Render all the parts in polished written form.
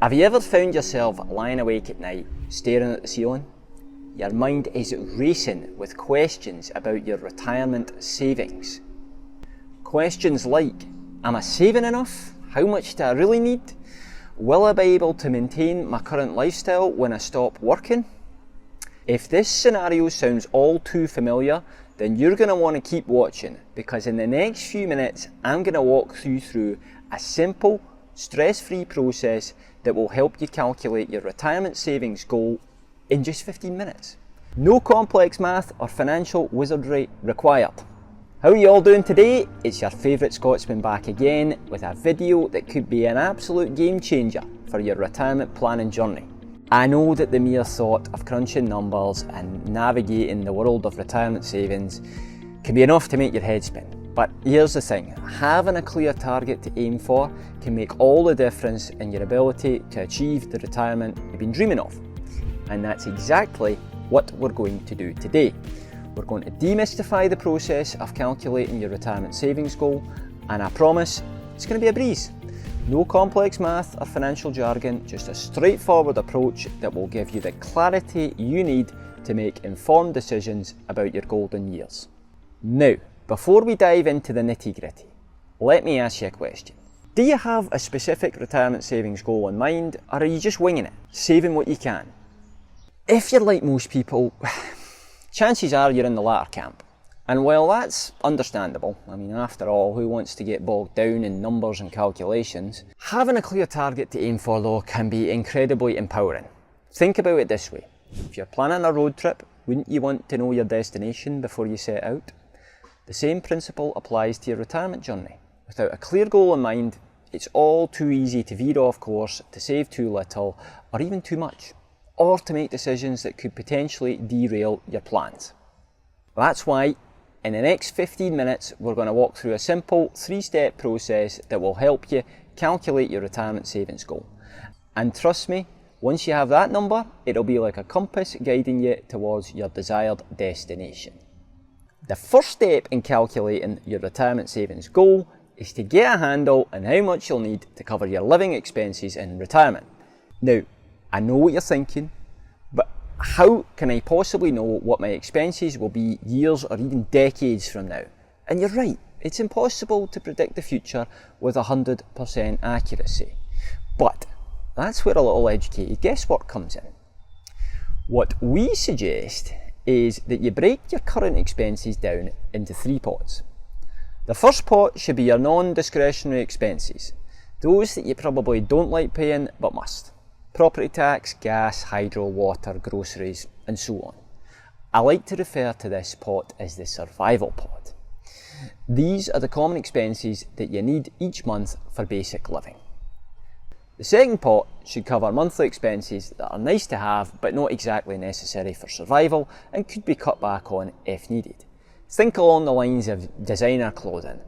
Have you ever found yourself lying awake at night, staring at the ceiling? Your mind is racing with questions about your retirement savings. Questions like, am I saving enough? How much do I really need? Will I be able to maintain my current lifestyle when I stop working? If this scenario sounds all too familiar, then you're going to want to keep watching, because in the next few minutes I'm going to walk you through a simple, stress-free process that will help you calculate your retirement savings goal in just 15 minutes. No complex math or financial wizardry required. How are you all doing today? It's your favourite Scotsman back again with a video that could be an absolute game changer for your retirement planning journey. I know that the mere thought of crunching numbers and navigating the world of retirement savings can be enough to make your head spin. But here's the thing, having a clear target to aim for can make all the difference in your ability to achieve the retirement you've been dreaming of. And that's exactly what we're going to do today. We're going to demystify the process of calculating your retirement savings goal, and I promise it's going to be a breeze. No complex math or financial jargon, just a straightforward approach that will give you the clarity you need to make informed decisions about your golden years. Now, before we dive into the nitty-gritty, let me ask you a question. Do you have a specific retirement savings goal in mind, or are you just winging it, saving what you can? If you're like most people, chances are you're in the latter camp. And while that's understandable, I mean, after all, who wants to get bogged down in numbers and calculations? Having a clear target to aim for, though, can be incredibly empowering. Think about it this way. If you're planning a road trip, wouldn't you want to know your destination before you set out? The same principle applies to your retirement journey. Without a clear goal in mind, it's all too easy to veer off course, to save too little, or even too much, or to make decisions that could potentially derail your plans. That's why, in the next 15 minutes, we're going to walk through a simple 3-step process that will help you calculate your retirement savings goal. And trust me, once you have that number, it'll be like a compass guiding you towards your desired destination. The first step in calculating your retirement savings goal is to get a handle on how much you'll need to cover your living expenses in retirement. Now, I know what you're thinking, but how can I possibly know what my expenses will be years or even decades from now? And you're right, it's impossible to predict the future with 100% accuracy. But that's where a little educated guesswork comes in. What we suggest is that you break your current expenses down into 3 pots. The first pot should be your non-discretionary expenses, those that you probably don't like paying but must. Property tax, gas, hydro, water, groceries, and so on. I like to refer to this pot as the survival pot. These are the common expenses that you need each month for basic living. The second pot should cover monthly expenses that are nice to have but not exactly necessary for survival and could be cut back on if needed. Think along the lines of designer clothing,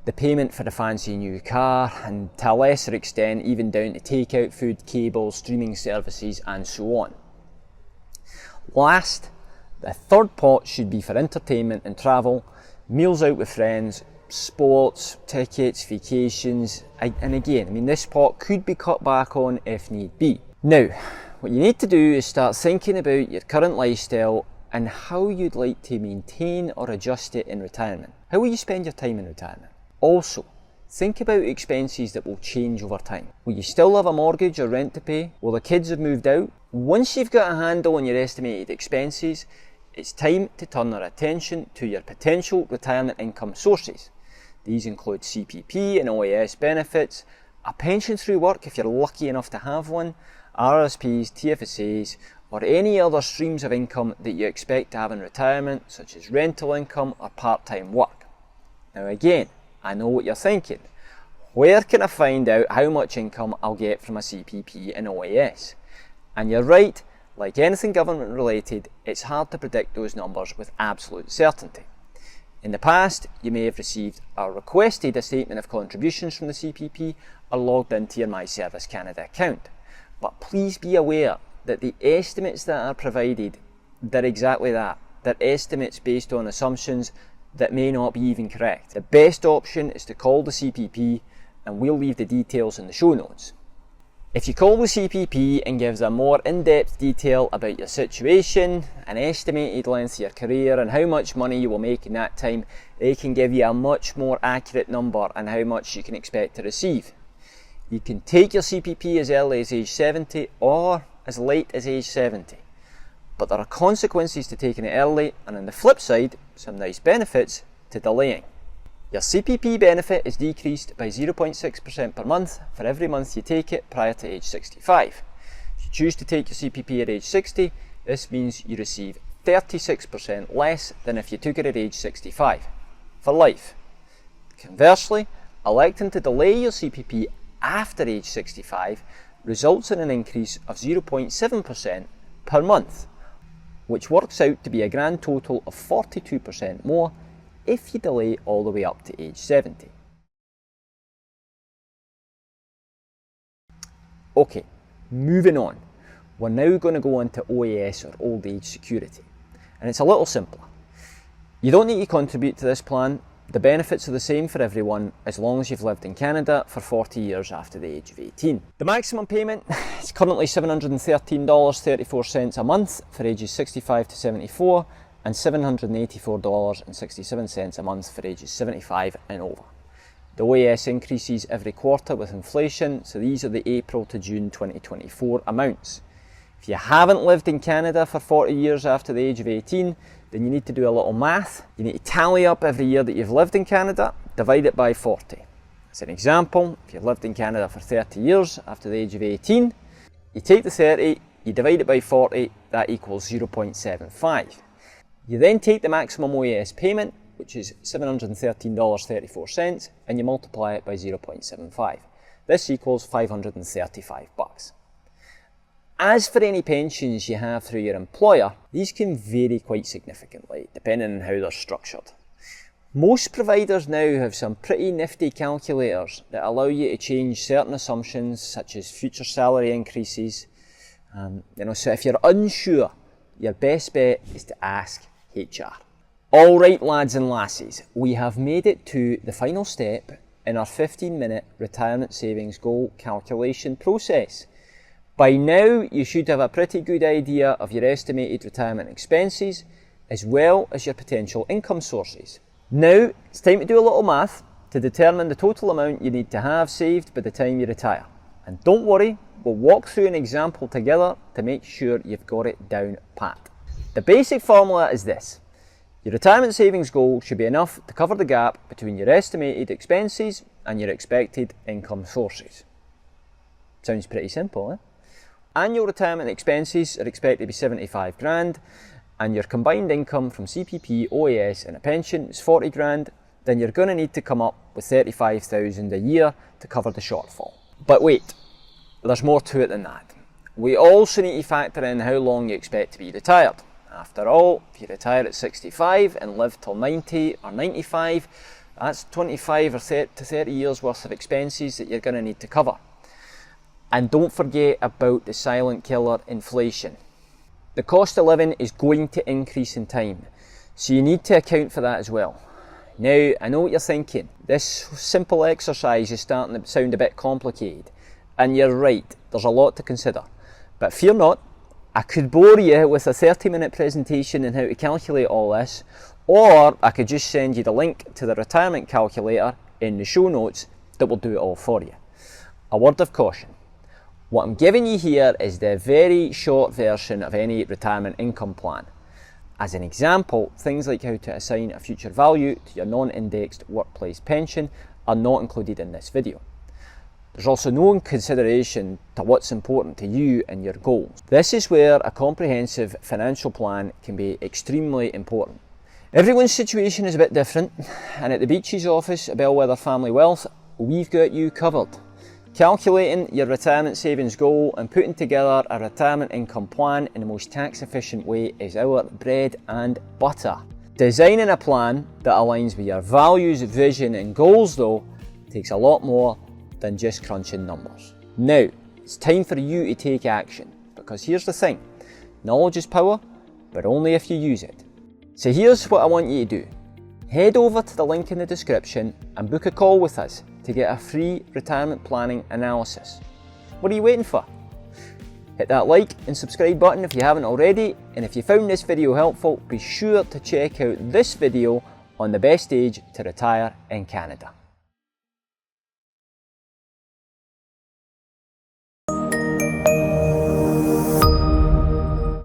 the payment for a fancy new car, and to a lesser extent even down to takeout food, cable, streaming services and so on. Last, the third pot should be for entertainment and travel, meals out with friends, sports, tickets, vacations, and again, I mean, this pot could be cut back on if need be. Now, what you need to do is start thinking about your current lifestyle and how you'd like to maintain or adjust it in retirement. How will you spend your time in retirement? Also, think about expenses that will change over time. Will you still have a mortgage or rent to pay? Will the kids have moved out? Once you've got a handle on your estimated expenses, it's time to turn our attention to your potential retirement income sources. These include CPP and OAS benefits, a pension through work if you're lucky enough to have one, RSPs, TFSAs, or any other streams of income that you expect to have in retirement, such as rental income or part-time work. Now again, I know what you're thinking. Where can I find out how much income I'll get from a CPP and OAS? And you're right, like anything government related, it's hard to predict those numbers with absolute certainty. In the past, you may have received or requested a statement of contributions from the CPP or logged into your My Service Canada account. But please be aware that the estimates that are provided, they're exactly that. They're estimates based on assumptions that may not be even correct. The best option is to call the CPP, and we'll leave the details in the show notes. If you call the CPP and gives a more in-depth detail about your situation, an estimated length of your career and how much money you will make in that time, they can give you a much more accurate number on how much you can expect to receive. You can take your CPP as early as age 70 or as late as age 70. But there are consequences to taking it early, and on the flip side, some nice benefits to delaying. Your CPP benefit is decreased by 0.6% per month for every month you take it prior to age 65. If you choose to take your CPP at age 60, this means you receive 36% less than if you took it at age 65, for life. Conversely, electing to delay your CPP after age 65 results in an increase of 0.7% per month, which works out to be a grand total of 42% more if you delay all the way up to age 70. Okay, moving on. We're now going to go on to OAS, or Old Age Security. And it's a little simpler. You don't need to contribute to this plan. The benefits are the same for everyone as long as you've lived in Canada for 40 years after the age of 18. The maximum payment is currently $713.34 a month for ages 65 to 74, and $784.67 a month for ages 75 and over. The OAS increases every quarter with inflation, so these are the April to June 2024 amounts. If you haven't lived in Canada for 40 years after the age of 18, then you need to do a little math. You need to tally up every year that you've lived in Canada, divide it by 40. As an example, if you've lived in Canada for 30 years after the age of 18, you take the 30, you divide it by 40, that equals 0.75. You then take the maximum OAS payment, which is $713.34, and you multiply it by 0.75. This equals $535. As for any pensions you have through your employer, these can vary quite significantly, depending on how they're structured. Most providers now have some pretty nifty calculators that allow you to change certain assumptions, such as future salary increases. So if you're unsure, your best bet is to ask HR. Alright lads and lasses, we have made it to the final step in our 15-minute retirement savings goal calculation process. By now you should have a pretty good idea of your estimated retirement expenses as well as your potential income sources. Now it's time to do a little math to determine the total amount you need to have saved by the time you retire. And don't worry, we'll walk through an example together to make sure you've got it down pat. The basic formula is this. Your retirement savings goal should be enough to cover the gap between your estimated expenses and your expected income sources. Sounds pretty simple, eh? Annual retirement expenses are expected to be 75 grand, and your combined income from CPP, OAS and a pension is 40 grand, then you're going to need to come up with 35,000 a year to cover the shortfall. But wait, there's more to it than that. We also need to factor in how long you expect to be retired. After all, if you retire at 65 and live till 90 or 95, that's 25 or 30 years worth of expenses that you're going to need to cover. And don't forget about the silent killer, inflation. The cost of living is going to increase in time, so you need to account for that as well. Now, I know what you're thinking. This simple exercise is starting to sound a bit complicated, and you're right, there's a lot to consider. But fear not, I could bore you with a 30-minute presentation on how to calculate all this, or I could just send you the link to the retirement calculator in the show notes that will do it all for you. A word of caution. What I'm giving you here is the very short version of any retirement income plan. As an example, things like how to assign a future value to your non-indexed workplace pension are not included in this video. There's also no consideration to what's important to you and your goals. This is where a comprehensive financial plan can be extremely important. Everyone's situation is a bit different, and at the Beaches office at Bellwether Family Wealth, we've got you covered. Calculating your retirement savings goal and putting together a retirement income plan in the most tax efficient way is our bread and butter. Designing a plan that aligns with your values, vision and goals though takes a lot more than just crunching numbers. Now, it's time for you to take action, because here's the thing, knowledge is power, but only if you use it. So here's what I want you to do. Head over to the link in the description and book a call with us to get a free retirement planning analysis. What are you waiting for? Hit that like and subscribe button if you haven't already, and if you found this video helpful, be sure to check out this video on the best age to retire in Canada.